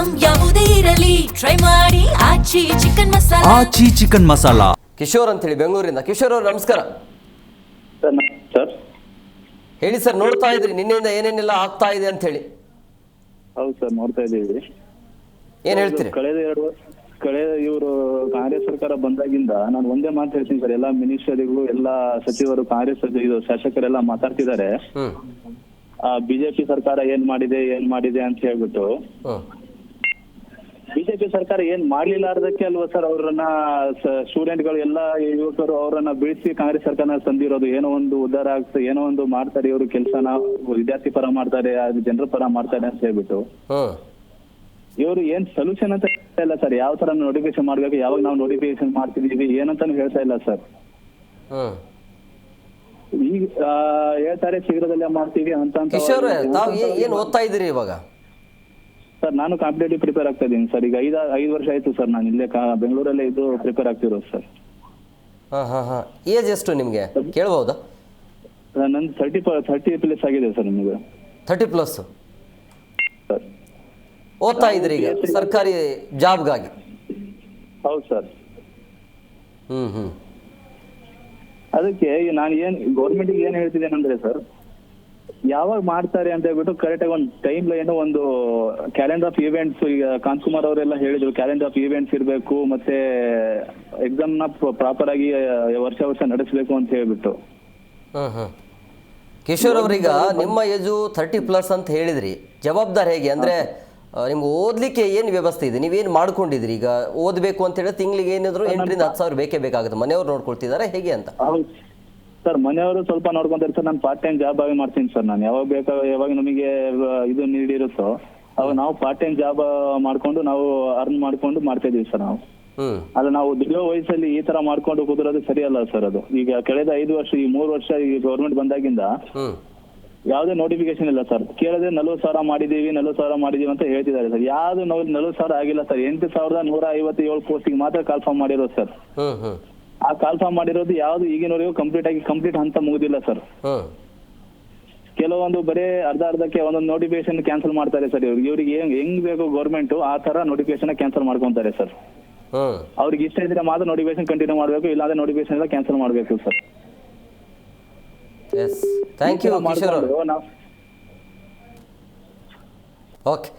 Item ಯಾವುದೇ ಇರಲಿ try ಮಾಡಿ ಆಚಿ ಚಿಕನ್ ಮಸಾಲಾ. ಆಚಿ ಚಿಕನ್ ಮಸಾಲಾ. ಕಿಶೋರ್ ಅಂತ ಹೇಳಿ ಬೆಂಗಳೂರಿಂದ. ಕಿಶೋರ್ ಅವರು ನಮಸ್ಕಾರ. ಸರ್ ಹೇಳಿ ಸರ್, ನೋಡ್ತಾ ಇದ್ರಿ ನಿನ್ನೆಯಿಂದ ಏನೇನೆಲ್ಲ ಆಗ್ತಾ ಇದೆ ಅಂತ ಹೇಳಿ. ಹೌದು ಸರ್, ನೋಡ್ತಾ ಇದ್ದೀವಿ. ಏನ್ ಹೇಳ್ತೀರಿ? ಕಳೆದ ಇವರು ಕಾಂಗ್ರೆಸ್ ಸರ್ಕಾರ ಬಂದಾಗಿಂದ ನಾನು ಒಂದೇ ಮಾತು ಹೇಳ್ತೀನಿ ಸರ್, ಎಲ್ಲಾ ಮಿನಿಸ್ಟರ್ಗಳು ಎಲ್ಲಾ ಸಚಿವರು ಕಾಂಗ್ರೆಸ್ ಇದು ಶಾಸಕರೆಲ್ಲ ಮಾತಾಡ್ತಿದ್ದಾರೆ. ಬಿಜೆಪಿ ಸರ್ಕಾರ ಏನ್ ಮಾಡಿದೆ ಅಂತ ಹೇಳ್ಬಿಟ್ಟು. ಬಿಜೆಪಿ ಸರ್ಕಾರ ಏನ್ ಮಾಡ್ಲಿಲ್ಲಾರ್ದಕ್ಕೆ ಅಲ್ವಾ ಸರ್ ಅವ್ರನ್ನ ಸ್ಟೂಡೆಂಟ್ ಗಳು ಎಲ್ಲಾ ಯುವಕರು ಅವರನ್ನ ಬೀಳಿಸಿ ಕಾಂಗ್ರೆಸ್ ಸರ್ಕಾರ ತಂದಿರೋದು. ಏನೋ ಒಂದು ಉದ್ಧಾರ ಆಗ್ತದೆ, ಏನೋ ಒಂದು ಮಾಡ್ತಾರೆ ಇವರು ಕೆಲ್ಸನ, ವಿದ್ಯಾರ್ಥಿ ಪರ ಮಾಡ್ತಾರೆ, ಜನರ ಪರ ಮಾಡ್ತಾರೆ ಅಂತ ಹೇಳ್ಬಿಟ್ಟು. ಇವರು ಏನ್ ಸೊಲ್ಯೂಷನ್ ಅಂತ ಹೇಳ್ತಾ ಇಲ್ಲ ಸರ್. ಯಾವ ತರ ನೋಟಿಫಿಕೇಶನ್ ಮಾಡ್ಬೇಕು, ಯಾವಾಗ ನಾವು ನೋಟಿಫಿಕೇಶನ್ ಮಾಡ್ತಿದೀವಿ ಏನಂತಾನು ಹೇಳ್ತಾ ಇಲ್ಲ ಸರ್. ಈಗ ಹೇಳ್ತಾರೆ ಶೀಘ್ರದಲ್ಲೇ ಮಾಡ್ತೀವಿ ಅಂತ. ಕಿಶೋರ್, ತಾವು ಏನ್ ಓದ್ತಾ ಇದ್ದೀರಿ ಇವಾಗ? ಸರ್ ನಾನು ಕಾಂಪಿಟೇಟಿವ್ ಪ್ರಿಪೇರ್ ಆಗ್ತಾ ಇದ್ದೀನಿ ಸರ್. ಈಗ 5 ವರ್ಷ ಆಯ್ತು ಸರ್ ನಾನು ಇಲ್ಲೇ ಬೆಂಗಳೂರಲ್ಲೇ ಇದು ಪ್ರಿಪೇರ್ ಆಗ್ತಿರೋದು ಸರ್. ಏಜ್ ಎಷ್ಟು ನಿಮ್ಗೆ ಕೇಳಬಹುದಾ? ನಂದು 30 ಪ್ಲಸ್ ಆಗಿದೆ ಸರ್. ನಿಮಗೆ 30+ ಸರ್. ಓದ್ತಾ ಇದ್ರಿ ಈಗ ಸರ್ಕಾರಿ ಜಾಬ್ಗಾಗಿ? ಹೌದು ಸರ್. ಅದಕ್ಕೆ ನಾನು ಗೌರ್ಮೆಂಟ್ಗೆ ಏನ್ ಹೇಳ್ತಿದ್ದೇನೆ ಅಂದ್ರೆ ಸರ್, ಯಾವಾಗ ಮಾಡ್ತಾರೆ ಅಂತ ಹೇಳ್ಬಿಟ್ಟು ಕರೆಕ್ಟ್ ಆಗಿ ಒಂದು ಟೈಮ್ ಲೈನ್, ಒಂದು ಕ್ಯಾಲೆಂಡರ್ ಆಫ್ ಇವೆಂಟ್ಸ್. ಈಗ ಕಾಂತಕುಮಾರ್ ಅವರೆಲ್ಲ ಹೇಳಿದ್ರು ಕ್ಯಾಲೆಂಡರ್ ಆಫ್ ಇವೆಂಟ್ಸ್ ಇರಬೇಕು, ಮತ್ತೆ ಎಕ್ಸಾಮ್ ನ ಪ್ರಾಪರ್ ಆಗಿ ವರ್ಷ ನಡೆಸಬೇಕು ಅಂತ ಹೇಳ್ಬಿಟ್ಟು. ಕಿಶೋರ್ ಅವ್ರೀಗ ನಿಮ್ಮ ಏಜು 30+ ಅಂತ ಹೇಳಿದ್ರಿ, ಜವಾಬ್ದಾರಿ ಹೇಗೆ ಅಂದ್ರೆ ನಿಮ್ಗೆ ಓದ್ಲಿಕ್ಕೆ ಏನು ವ್ಯವಸ್ಥೆ ಇದೆ? ನೀವೇನು ಮಾಡ್ಕೊಂಡಿದ್ರಿ? ಈಗ ಓದಬೇಕು ಅಂತ ಹೇಳಿದ್ರೆ ತಿಂಗಳಿಗೆ ಏನಾದ್ರು 8,000 10,000 ಬೇಕೇ ಬೇಕಾಗುತ್ತೆ. ಮನೆಯವ್ರು ನೋಡ್ಕೊಳ್ತಿದ್ದಾರೆ ಹೇಗೆ ಅಂತ? ಹೌದು ಸರ್, ಮನೆಯವರು ಸ್ವಲ್ಪ ನೋಡ್ಕೊಂತಾರೆ ಸರ್. ನಾನು ಪಾರ್ಟ್ ಟೈಮ್ ಜಾಬ್ ಆಗಿ ಮಾಡ್ತೀನಿ ಸರ್. ನಾನು ಯಾವಾಗ ನಮಗೆ ಇದು ನೀಡಿರುತ್ತೋ ಅವಾಗ ನಾವು ಪಾರ್ಟ್ ಟೈಮ್ ಜಾಬ್ ಮಾಡ್ಕೊಂಡು ನಾವು ಅರ್ನ್ ಮಾಡ್ಕೊಂಡು ಮಾಡ್ತಾ ಇದೀವಿ ಸರ್. ನಾವು ಅಲ್ಲ, ನಾವು ದುಡಿಯೋ ವಯಸ್ಸಲ್ಲಿ ಈ ತರ ಮಾಡ್ಕೊಂಡು ಕುದುರೋದು ಸರಿಯಲ್ಲ ಸರ್. ಅದು ಈಗ ಕಳೆದ 5 ವರ್ಷ, ಈ 3 ವರ್ಷ ಈ ಗೌರ್ಮೆಂಟ್ ಬಂದಾಗಿಂದ ಯಾವ್ದೇ ನೋಟಿಫಿಕೇಶನ್ ಇಲ್ಲ ಸರ್. ಕೇಳಿದ್ರೆ 40,000 ಮಾಡಿದೀವಿ ಅಂತ ಹೇಳ್ತಿದ್ದಾರೆ ಸರ್. ಯಾವ್ದು 40,000 ಆಗಿಲ್ಲ ಸರ್. 8,157 ಪೋಸ್ಟಿಗೆ ಮಾತ್ರ ಕಾಲ್ಫಾರ್ಮ್ ಮಾಡಿರೋದು ಸರ್. ಆ ಕಾಲ್ಫಾರ್ಮ್ ಮಾಡಿರೋದು ಯಾವ್ದು ಈಗಿನವರೆಗೂ ಕಂಪ್ಲೀಟ್ ಹಂತ ಮುಗುದಿಲ್ಲ ಸರ್. ಕೆಲವೊಂದು ಬರೀ ಅರ್ಧಕ್ಕೆ ಒಂದೊಂದು ನೋಟಿಫಿಕೇಶನ್ ಕ್ಯಾನ್ಸಲ್ ಮಾಡ್ತಾರೆ ಸರ್. ಇವ್ರಿಗೆ ಹೆಂಗ್ ಬೇಕು ಗೌರ್ಮೆಂಟ್ ಆ ತರ ನೋಟಿಫಿಕೇಶನ್ ಕ್ಯಾನ್ಸಲ್ ಮಾಡ್ಕೊಂತಾರೆ ಸರ್. ಅವ್ರಿಗೆ ಇಷ್ಟ ಇದ್ರೆ ಮಾತ್ರ ನೋಟಿಫಿಕೇಶನ್ ಕಂಟಿನ್ಯೂ ಮಾಡ್ಬೇಕು, ಇಲ್ಲಾಂದ್ರೆ ನೋಟಿಫಿಕೇಶನ್ ಎಲ್ಲ ಕ್ಯಾನ್ಸಲ್ ಮಾಡ್ಬೇಕು sir. Thank you Kishore. Okay.